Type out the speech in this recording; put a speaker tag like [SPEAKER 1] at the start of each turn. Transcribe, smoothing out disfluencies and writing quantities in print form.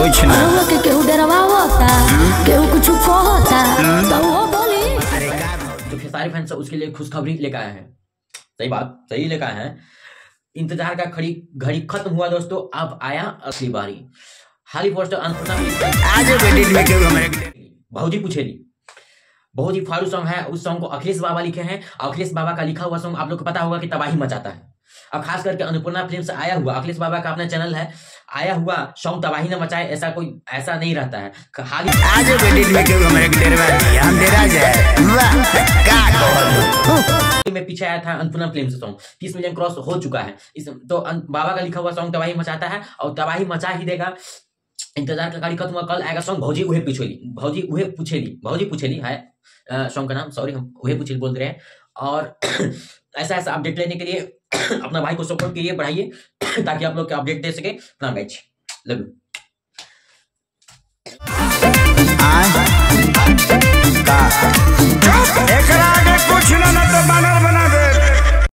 [SPEAKER 1] कुछ ना
[SPEAKER 2] के केहू डरवा होता केहू कुछ कहता तो वो बोली।
[SPEAKER 1] अरे का
[SPEAKER 3] जो खेसारी फैंस है उसके लिए खुशखबरी लेकर आए हैं। सही बात, सही लेकर आए हैं। इंतजार का घड़ी खत्म हुआ दोस्तों, अब आया असली बारी। हाल ही पोस्टर अन्नपूर्णा
[SPEAKER 1] आज बेटी में क्यों हमारे
[SPEAKER 3] भौजी पूछेली बहुत ही फाड़ू सॉन्ग है। उस सॉन्ग को अखिलेश बाबा लिखे हैं। अखिलेश बाबा का लिखा हुआ सॉन्ग आप लोग को पता होगा कि तबाही मचाता है। अब खास करके अन्नपूर्णा फिल्म से आया हुआ, अखिलेश बाबा का अपना चैनल है, आया हुआ सॉन्ग तबाही न मचाए ऐसा नहीं रहता है। हाल ही
[SPEAKER 1] आज बेटी में क्यों हमारे डेरवा हम डेरा जाए वाह का कहलू
[SPEAKER 3] में पीछे आया था अन्नपूर्णा फिल्म से सॉन्ग 30 मिलियन क्रॉस हो चुका है। इस तो बाबा का लिखा हुआ सॉन्ग तबाही मचाता है और तबाही मचा ही देगा। इंतजार का गाड़ी खत्म हुआ, कल आएगा सॉन्ग भौजी उहे पूछेली है सॉन्ग का नाम, सॉरी हम उहे पूछेली बोल रहे हैं। और ऐसा अपडेट लेने के लिए अपना भाई को सपोर्ट कीजिए, बढ़ाइए ताकि आप लोग के अपडेट दे सके। अपना मैच लव यू।